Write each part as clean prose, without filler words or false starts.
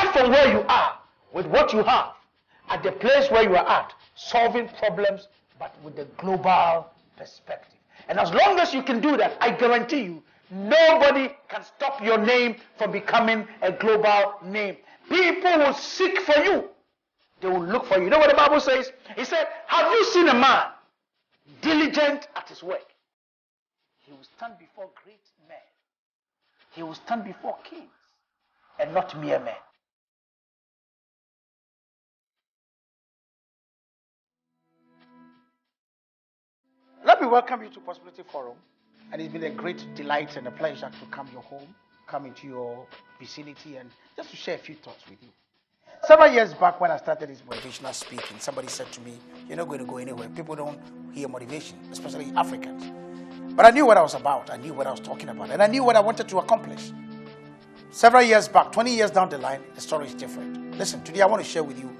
start from where you are, with what you have, at the place where you are at, solving problems, but with the global perspective. And as long as you can do that, I guarantee you, nobody can stop your name from becoming a global name. People will seek for you. They will look for you. You know what the Bible says? It said, have you seen a man diligent at his work? He will stand before great men. He will stand before kings and not mere men. Let me welcome you to Possibility Forum. And it's been a great delight and a pleasure to come your home, come into your vicinity, and just to share a few thoughts with you. Several years back when I started this motivational speaking, somebody said to me, you're not going to go anywhere. People don't hear motivation, especially Africans. But I knew what I was about. I knew what I was talking about. And I knew what I wanted to accomplish. Several years back, 20 years down the line, the story is different. Listen, today I want to share with you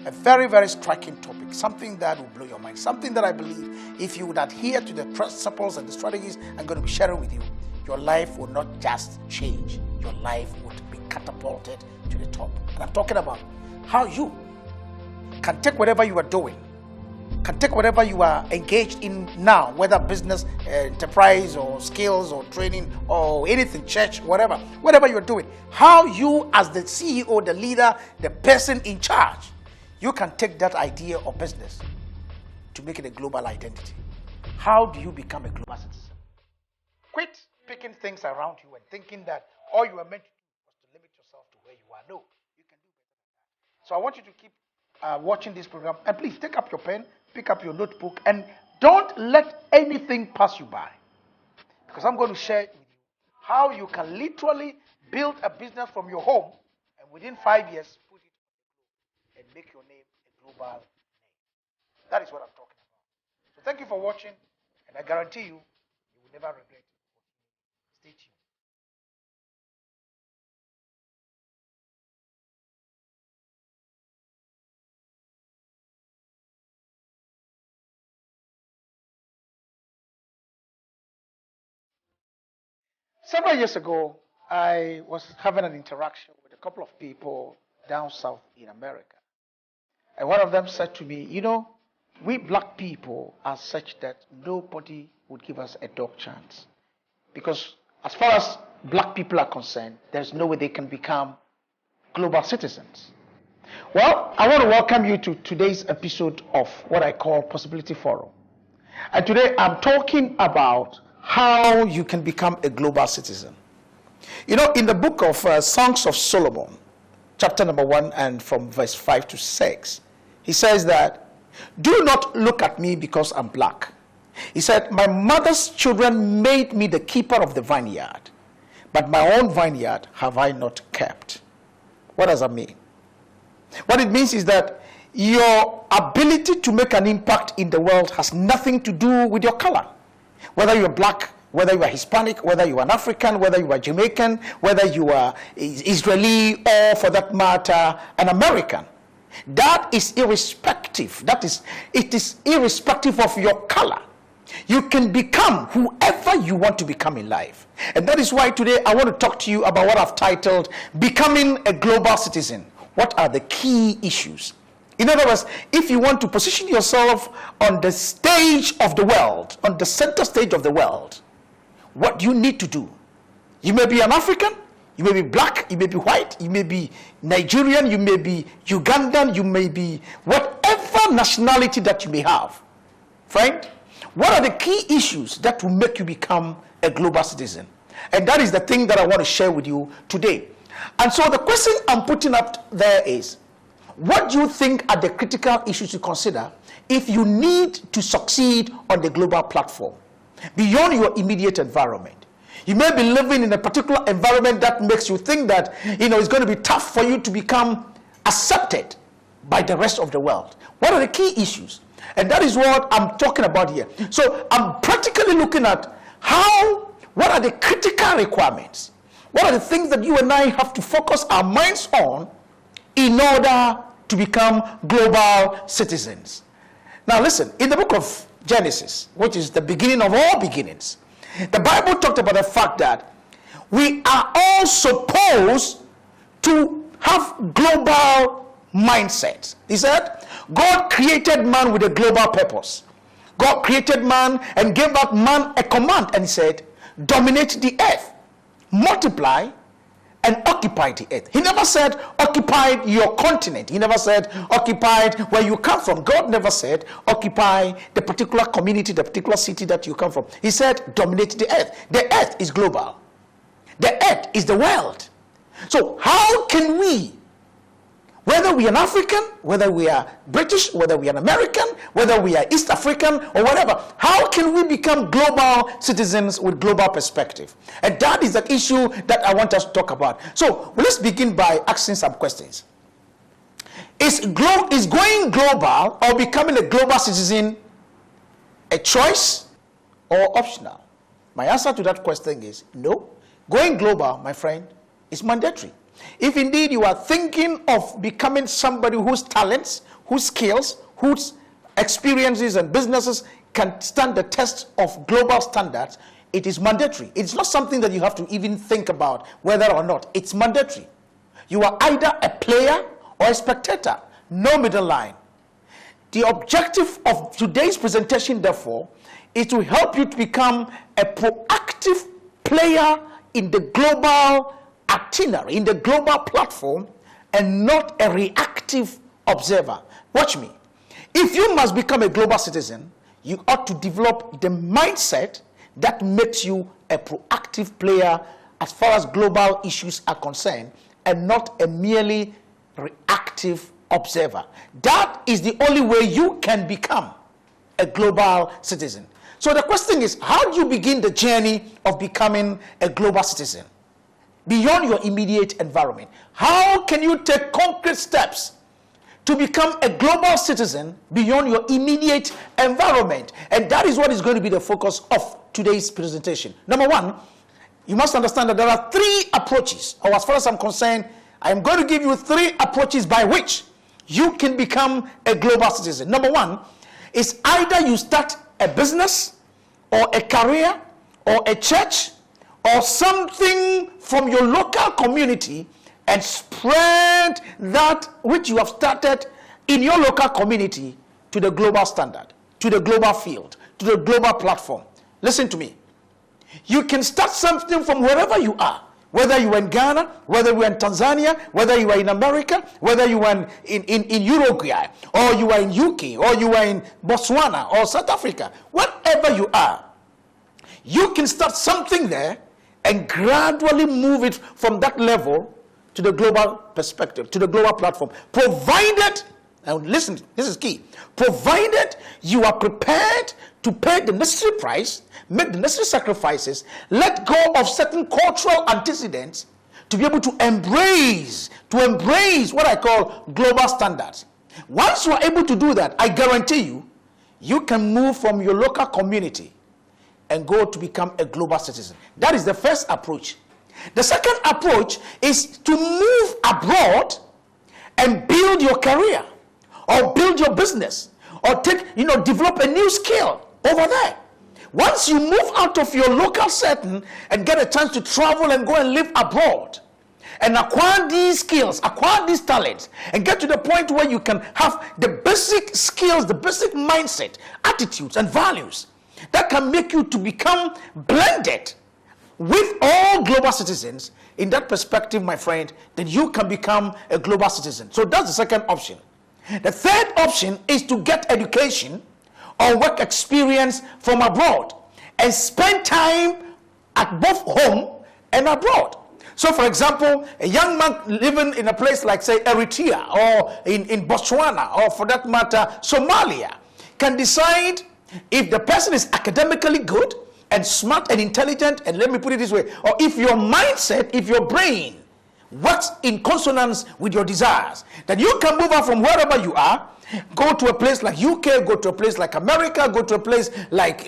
a very, very striking topic, something that will blow your mind, something that I believe if you would adhere to the principles and the strategies I'm going to be sharing with you, your life will not just change, your life would be catapulted to the top. And I'm talking about how you can take whatever you are doing, can take whatever you are engaged in now, whether business, enterprise, or skills, or training, or anything, church, whatever you're doing, how you as the CEO, the leader, the person in charge, you can take that idea or business to make it a global identity. How do you become a global citizen? Quit picking things around you and thinking that all you are meant to do was to limit yourself to where you are. No, you can do better than that. So I want you to keep watching this program, and please take up your pen, pick up your notebook, and don't let anything pass you by. Because I'm going to share with you how you can literally build a business from your home, and within 5 years, put it and make your name a global name. That is what I'm talking about. So thank you for watching, and I guarantee you, you will never regret it. Stay tuned. Several years ago, I was having an interaction with a couple of people down south in America. And one of them said to me, you know, we black people are such that nobody would give us a dog chance. Because as far as black people are concerned, there's no way they can become global citizens. Well, I want to welcome you to today's episode of what I call Possibility Forum. And today I'm talking about how you can become a global citizen. You know, in the book of Songs of Solomon, chapter number 1 and from verse 5 to 6, he says that, do not look at me because I'm black. He said, my mother's children made me the keeper of the vineyard, but my own vineyard have I not kept. What does that mean? What it means is that your ability to make an impact in the world has nothing to do with your color. Whether you're black, whether you are Hispanic, whether you are an African, whether you are Jamaican, whether you are Israeli, or for that matter, an American. That is irrespective. It is irrespective of your color. You can become whoever you want to become in life. And that is why today I want to talk to you about what I've titled, Becoming a Global Citizen. What are the key issues? In other words, if you want to position yourself on the stage of the world, on the center stage of the world, what do you need to do? You may be an African, you may be black, you may be white, you may be Nigerian, you may be Ugandan, you may be whatever nationality that you may have. Friend, what are the key issues that will make you become a global citizen? And that is the thing that I want to share with you today. And so the question I'm putting up there is, what do you think are the critical issues to consider if you need to succeed on the global platform, beyond your immediate environment? You may be living in a particular environment that makes you think that, it's going to be tough for you to become accepted by the rest of the world. What are the key issues? And that is what I'm talking about here. So I'm practically looking at what are the critical requirements? What are the things that you and I have to focus our minds on in order to become global citizens? Now listen, in the book of Genesis, which is the beginning of all beginnings, the Bible talked about the fact that we are all supposed to have global mindsets. He said, God created man with a global purpose. God created man and gave that man a command, and he said, dominate the earth, multiply, and occupy the earth. He never said occupy your continent. He never said occupied where you come from. God never said occupy the particular community, the particular city that you come from. He said dominate the earth. The earth is global. The earth is the world. So how can we, whether we are an African, whether we are British, whether we are an American, whether we are East African or whatever, how can we become global citizens with global perspective? And that is the issue that I want us to talk about. So let's begin by asking some questions. Is going global or becoming a global citizen a choice or optional? My answer to that question is no. Going global, my friend, is mandatory. If indeed you are thinking of becoming somebody whose talents, whose skills, whose experiences and businesses can stand the test of global standards, it is mandatory. It's not something that you have to even think about whether or not. It's mandatory. You are either a player or a spectator. No middle line. The objective of today's presentation, therefore, is to help you to become a proactive player in the global itinerary, in the global platform, and not a reactive observer. Watch me. If you must become a global citizen, you ought to develop the mindset that makes you a proactive player as far as global issues are concerned, and not a merely reactive observer. That is the only way you can become a global citizen. So the question is, how do you begin the journey of becoming a global citizen beyond your immediate environment? How can you take concrete steps to become a global citizen beyond your immediate environment? And that is what is going to be the focus of today's presentation. Number one, you must understand that there are three approaches, or as far as I'm concerned, I'm going to give you three approaches by which you can become a global citizen. Number one is either you start a business or a career or a church or something from your local community and spread that which you have started in your local community to the global standard, to the global field, to the global platform. Listen to me. You can start something from wherever you are, whether you are in Ghana, whether you are in Tanzania, whether you are in America, whether you are in Uruguay, or you are in UK, or you are in Botswana, or South Africa, wherever you are, you can start something there and gradually move it from that level to the global perspective, to the global platform, provided, now listen, this is key, provided you are prepared to pay the necessary price, make the necessary sacrifices, let go of certain cultural antecedents to be able to embrace what I call global standards. Once you are able to do that, I guarantee you, you can move from your local community and go to become a global citizen. That is the first approach. The second approach is to move abroad and build your career or build your business or develop a new skill over there. Once you move out of your local setting and get a chance to travel and go and live abroad and acquire these skills, acquire these talents, and get to the point where you can have the basic skills, the basic mindset, attitudes, and values that can make you to become blended with all global citizens, in that perspective, my friend, then you can become a global citizen. So that's the second option. The third option is to get education or work experience from abroad and spend time at both home and abroad. So, for example, a young man living in a place like, say, Eritrea or in Botswana, or for that matter, Somalia, can decide if the person is academically good and smart and intelligent, and let me put it this way, or if your mindset, if your brain works in consonance with your desires, then you can move out from wherever you are, go to a place like UK, go to a place like America, go to a place like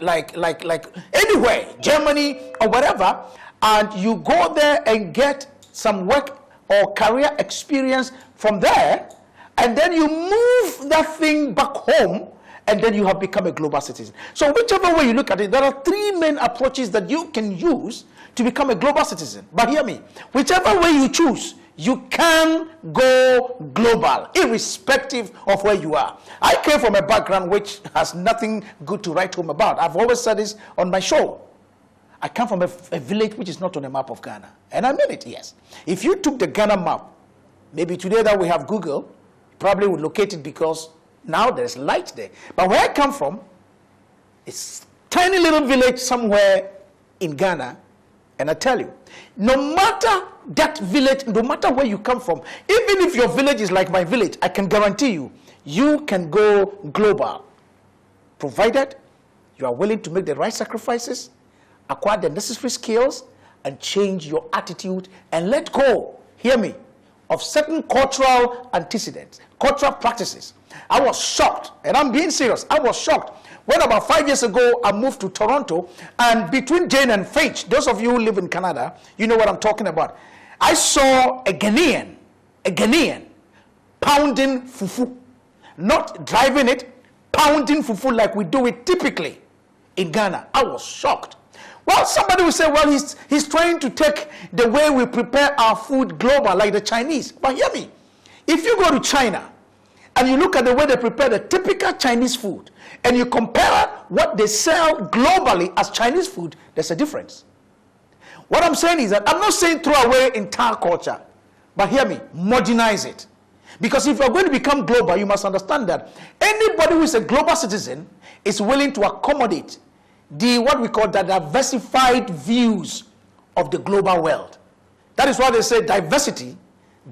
anywhere, Germany or whatever, and you go there and get some work or career experience from there, and then you move that thing back home, and then you have become a global citizen. So whichever way you look at it, there are three main approaches that you can use to become a global citizen. But hear me, whichever way you choose, you can go global, irrespective of where you are. I came from a background which has nothing good to write home about. I've always said this on my show. I come from a village which is not on the map of Ghana. And I mean it, yes. If you took the Ghana map, maybe today that we have Google, probably would locate it because now there's light there. But where I come from, it's a tiny little village somewhere in Ghana. And I tell you, no matter that village, no matter where you come from, even if your village is like my village, I can guarantee you, you can go global, provided you are willing to make the right sacrifices, acquire the necessary skills, and change your attitude and let go, hear me, of certain cultural antecedents, cultural practices. I was shocked, and I'm being serious, I was shocked when about 5 years ago I moved to Toronto, and between Jane and Finch, those of you who live in Canada, you know what I'm talking about. I saw a Ghanaian pounding fufu, not driving it, pounding fufu like we do it typically in Ghana. I was shocked. Well, somebody will say, well, he's trying to take the way we prepare our food global, like the Chinese. But hear me, if you go to China and you look at the way they prepare the typical Chinese food, and you compare what they sell globally as Chinese food, there's a difference. What I'm saying is that I'm not saying throw away entire culture, but hear me, modernize it. Because if you're going to become global, you must understand that anybody who is a global citizen is willing to accommodate what we call the diversified views of the global world. That is why they say diversity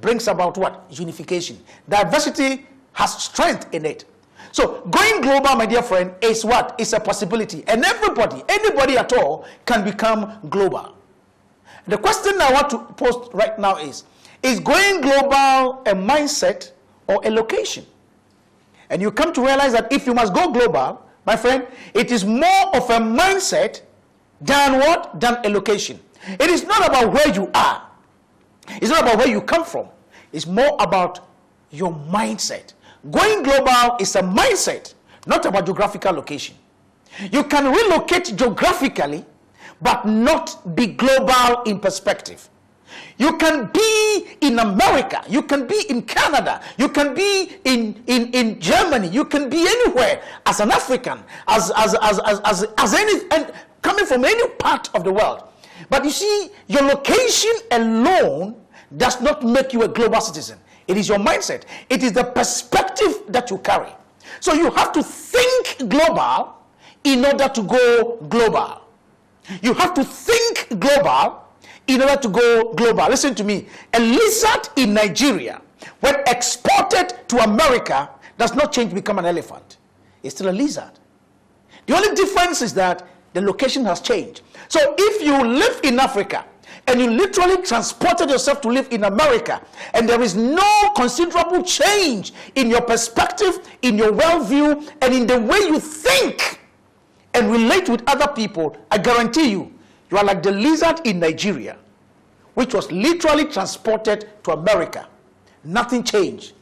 brings about what? Unification. Diversity has strength in it. So going global, my dear friend, is what? It's a possibility. And everybody, anybody at all, can become global. The question I want to post right now is going global a mindset or a location? And you come to realize that if you must go global, my friend, it is more of a mindset than what? Than a location. It is not about where you are. It's not about where you come from. It's more about your mindset. Going global is a mindset, not about geographical location. You can relocate geographically, but not be global in perspective. You can be in America, you can be in Canada, you can be in Germany, you can be anywhere as an African, as any, and coming from any part of the world. But you see, your location alone does not make you a global citizen. It is your mindset. It is the perspective that you carry. So you have to think global in order to go global. You have to think global in order to go global. Listen to me. A lizard in Nigeria, when exported to America, does not change to become an elephant. It's still a lizard. The only difference is that the location has changed. So if you live in Africa and you literally transported yourself to live in America, and there is no considerable change in your perspective, in your worldview, and in the way you think and relate with other people, I guarantee you, you are like the lizard in Nigeria, which was literally transported to America. Nothing changed.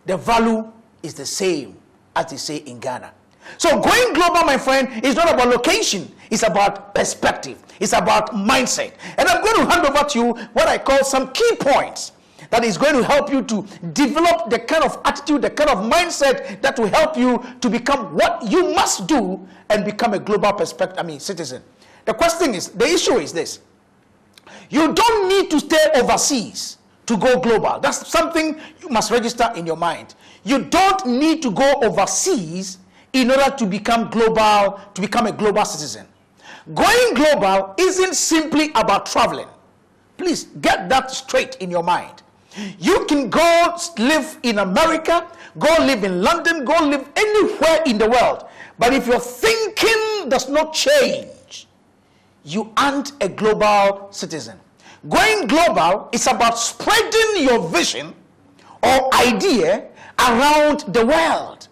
The value is the same, as they say in Ghana. So going global, my friend, is not about location. It's about perspective. It's about mindset. And I'm going to hand over to you what I call some key points that is going to help you to develop the kind of attitude, the kind of mindset that will help you to become what you must do and become a global citizen. The issue is this. You don't need to stay overseas to go global. That's something you must register in your mind. You don't need to go overseas in order to become global, to become a global citizen. Going global isn't simply about traveling. Please get that straight in your mind. You can go live in America, go live in London, go live anywhere in the world. But if your thinking does not change, you aren't a global citizen. Going global is about spreading your vision or idea around the world.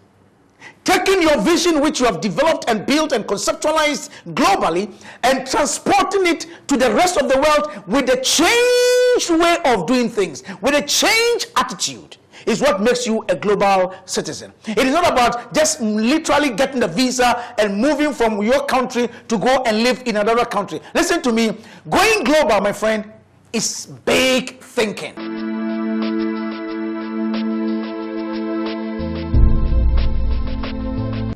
Taking your vision which you have developed and built and conceptualized globally and transporting it to the rest of the world with a changed way of doing things, with a changed attitude, is what makes you a global citizen. It is not about just literally getting the visa and moving from your country to go and live in another country. Listen to me. Going global, my friend, is big thinking.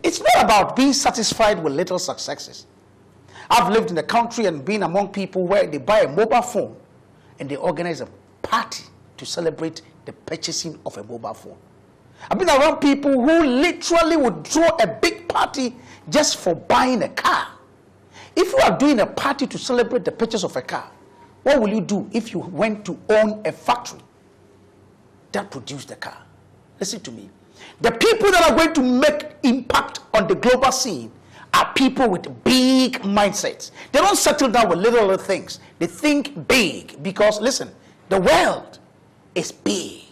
It's not about being satisfied with little successes. I've lived in a country and been among people where they buy a mobile phone and they organize a party to celebrate the purchasing of a mobile phone. I've been around people who literally would throw a big party just for buying a car. If you are doing a party to celebrate the purchase of a car, what will you do if you went to own a factory that produced the car? Listen to me. The people that are going to make impact on the global scene are people with big mindsets. They don't settle down with little things. They think big because, listen, the world is big.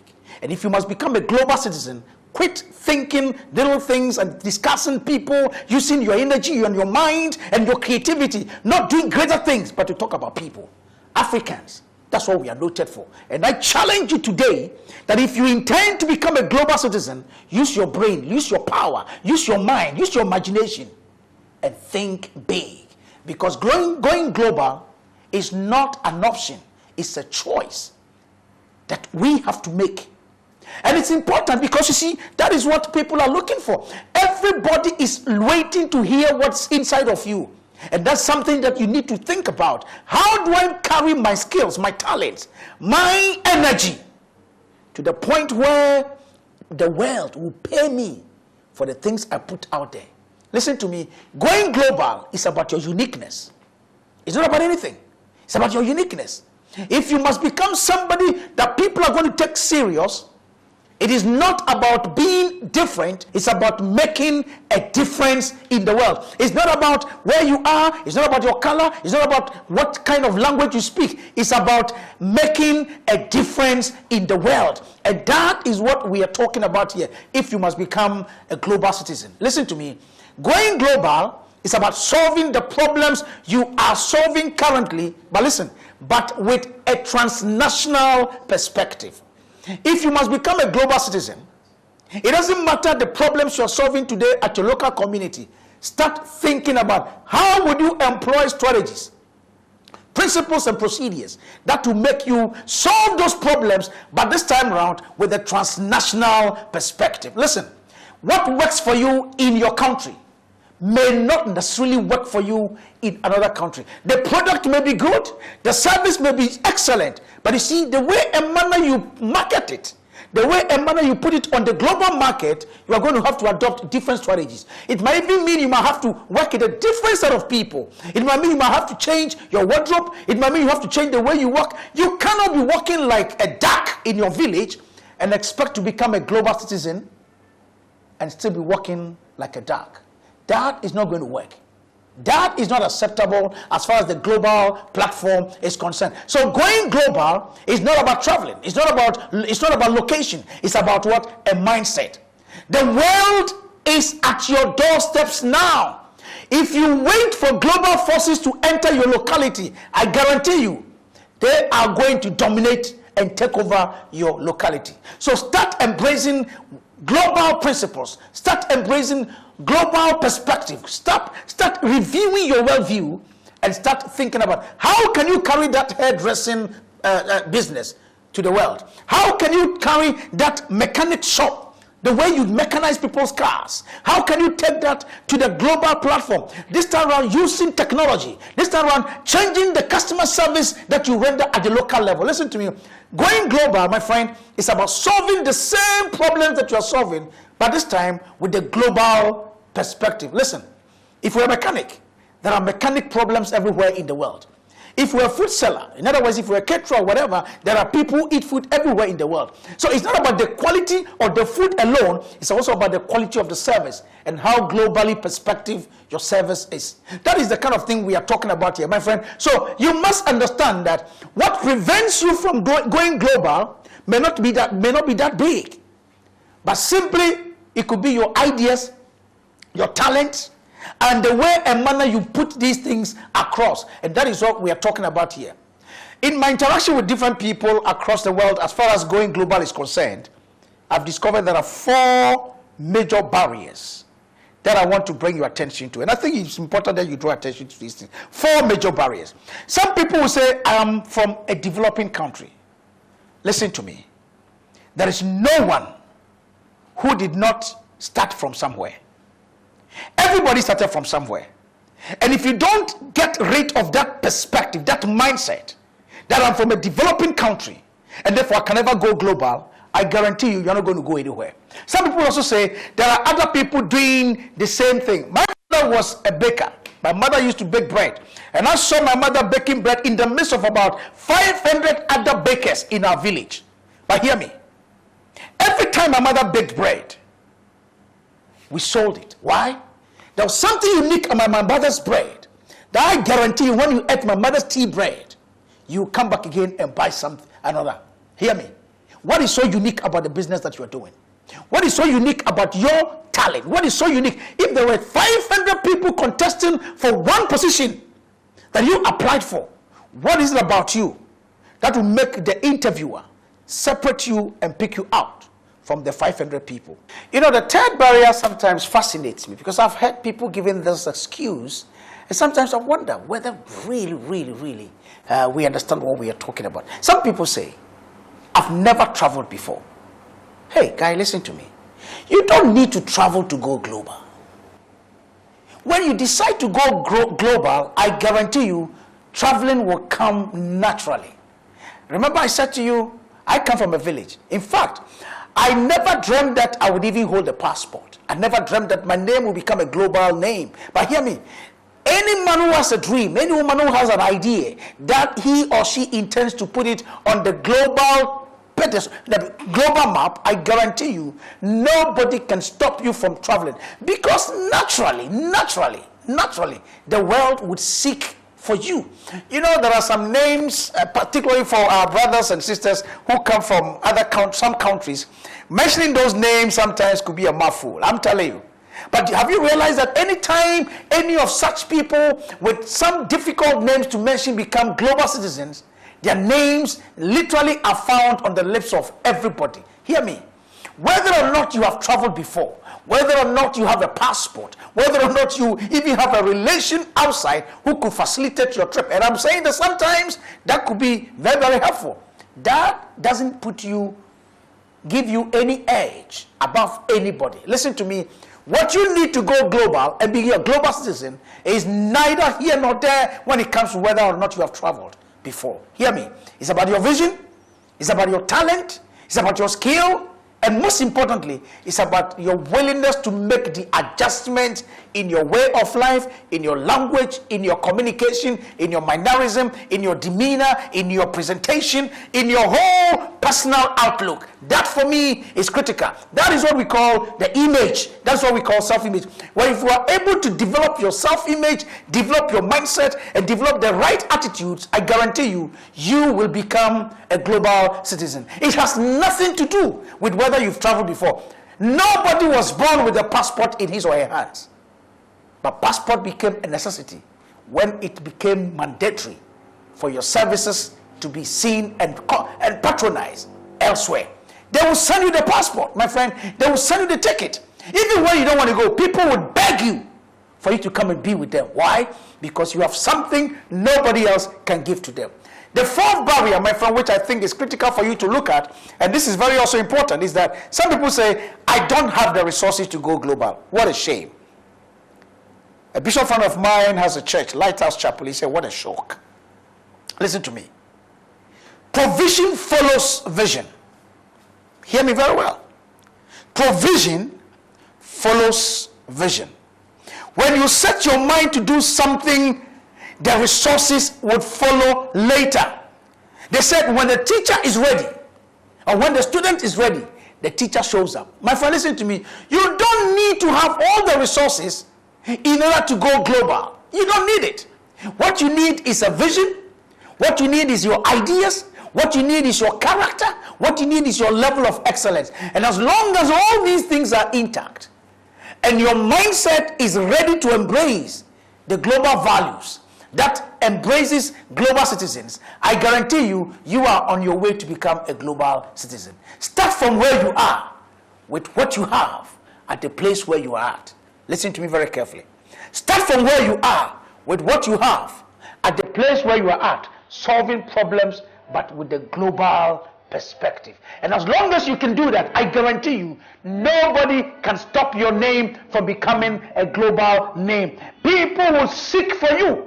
And if you must become a global citizen, quit thinking little things and discussing people, using your energy and your mind and your creativity, not doing greater things, but to talk about people. Africans, that's what we are noted for. And I challenge you today that if you intend to become a global citizen, use your brain, use your power, use your mind, use your imagination, and think big. Because going global is not an option, it's a choice that we have to make. And it's important because, you see, that is what people are looking for. Everybody is waiting to hear what's inside of you. And that's something that you need to think about. How do I carry my skills, my talents, my energy to the point where the world will pay me for the things I put out there? Listen to me. Going global is about your uniqueness. It's not about anything. It's about your uniqueness. If you must become somebody that people are going to take serious, it is not about being different. It's about making a difference in the world. It's not about where you are. It's not about your color. It's not about what kind of language you speak. It's about making a difference in the world. And that is what we are talking about here, if you must become a global citizen. Listen to me. Going global is about solving the problems you are solving currently, but listen, but with a transnational perspective. If you must become a global citizen, it doesn't matter the problems you're solving today at your local community. Start thinking about how would you employ strategies, principles and procedures that will make you solve those problems, but this time around with a transnational perspective. Listen, what works for you in your country may not necessarily work for you in another country. The product may be good, the service may be excellent, but you see, the way and manner you market it, the way and manner you put it on the global market, you are going to have to adopt different strategies. It might even mean you might have to work with a different set of people. It might mean you might have to change your wardrobe. It might mean you have to change the way you work. You cannot be working like a duck in your village and expect to become a global citizen and still be working like a duck. That is not going to work. That is not acceptable as far as the global platform is concerned. So going global is not about traveling. It's not about location. It's about what? A mindset. The world is at your doorsteps now. If you wait for global forces to enter your locality, I guarantee you, they are going to dominate and take over your locality. So start embracing global principles. Start embracing global perspective. Start reviewing your worldview and start thinking about how can you carry that hairdressing business to the world? How can you carry that mechanic shop, the way you mechanize people's cars? How can you take that to the global platform? This time around using technology. This time around changing the customer service that you render at the local level. Listen to me. Going global, my friend, is about solving the same problems that you are solving, but this time with the global perspective. Listen, if you're a mechanic, there are mechanic problems everywhere in the world. If we're a food seller, in other words, if we're a caterer or whatever, there are people who eat food everywhere in the world. So it's not about the quality of the food alone, it's also about the quality of the service and how globally perspective your service is. That is the kind of thing we are talking about here, my friend. So you must understand that what prevents you from going global may not be that big, but simply it could be your ideas, your talents, and the way and manner you put these things across. And that is what we are talking about here. In my interaction with different people across the world, as far as going global is concerned, I've discovered there are 4 major barriers that I want to bring your attention to. And I think it's important that you draw attention to these things. 4 major barriers. Some people will say, I am from a developing country. Listen to me. There is no one who did not start from somewhere. Everybody started from somewhere. And if you don't get rid of that perspective, that mindset, that I'm from a developing country, and therefore I can never go global, I guarantee you're not going to go anywhere. Some people also say there are other people doing the same thing. My mother was a baker. My mother used to bake bread. And I saw my mother baking bread in the midst of about 500 other bakers in our village. But hear me. Every time my mother baked bread, we sold it. Why? There was something unique about my mother's bread that I guarantee you, when you ate my mother's tea bread, you come back again and buy another. Hear me. What is so unique about the business that you are doing? What is so unique about your talent? What is so unique? If there were 500 people contesting for one position that you applied for, what is it about you that will make the interviewer separate you and pick you out from the 500 people? You know, the third barrier sometimes fascinates me, because I've heard people giving this excuse, and sometimes I wonder whether really we understand what we are talking about. Some people say, I've never traveled before. Hey, guy, listen to me. You don't need to travel to go global. When you decide to go global, I guarantee you, traveling will come naturally. Remember I said to you, I come from a village. In fact, I never dreamed that I would even hold a passport. I never dreamed that my name would become a global name. But hear me, any man who has a dream, any woman who has an idea that he or she intends to put it on the global map, I guarantee you, nobody can stop you from traveling. Because naturally, the world would seek for you. You know, there are some names, particularly for our brothers and sisters who come from some countries. Mentioning those names sometimes could be a mouthful, I'm telling you. But have you realized that anytime any of such people with some difficult names to mention become global citizens, their names literally are found on the lips of everybody? Hear me. Whether or not you have traveled before, whether or not you have a passport, whether or not you even have a relation outside who could facilitate your trip, and I'm saying that sometimes that could be very helpful, that doesn't give you any edge above anybody. Listen to me. What you need to go global and be a global citizen is neither here nor there when it comes to whether or not you have traveled before. Hear me. It's about your vision. It's about your talent. It's about your skill. And most importantly, it's about your willingness to make the adjustments in your way of life, in your language, in your communication, in your mannerism, in your demeanor, in your presentation, in your whole personal outlook. That for me is critical. That is what we call the image. That's what we call self-image. Well, if you are able to develop your self-image, develop your mindset, and develop the right attitudes, I guarantee you, you will become a global citizen. It has nothing to do with whether you've traveled before. Nobody was born with a passport in his or her hands. But passport became a necessity when it became mandatory for your services to be seen and patronized elsewhere. They will send you the passport, my friend. They will send you the ticket. Even when you don't want to go, people would beg you for you to come and be with them. Why? Because you have something nobody else can give to them. The fourth barrier, my friend, which I think is critical for you to look at, and this is very also important, is that some people say, I don't have the resources to go global. What a shame. A bishop friend of mine has a church, Lighthouse Chapel. He said, what a shock. Listen to me. Provision follows vision. Hear me very well. Provision follows vision. When you set your mind to do something, the resources would follow later. They said when the teacher is ready, or when the student is ready, the teacher shows up. My friend, listen to me. You don't need to have all the resources in order to go global. You don't need it. What you need is a vision. What you need is your ideas. What you need is your character. What you need is your level of excellence. And as long as all these things are intact, and your mindset is ready to embrace the global values that embraces global citizens, I guarantee you, you are on your way to become a global citizen. Start from where you are, with what you have, at the place where you are at. Listen to me very carefully. Start from where you are with what you have at the place where you are at, solving problems but with the global perspective. And as long as you can do that, I guarantee you, nobody can stop your name from becoming a global name. People will seek for you.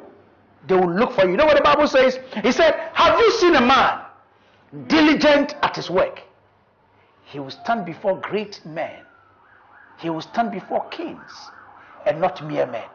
They will look for you. You know what the Bible says? He said, have you seen a man diligent at his work? He will stand before great men. He will stand before kings and not mere men.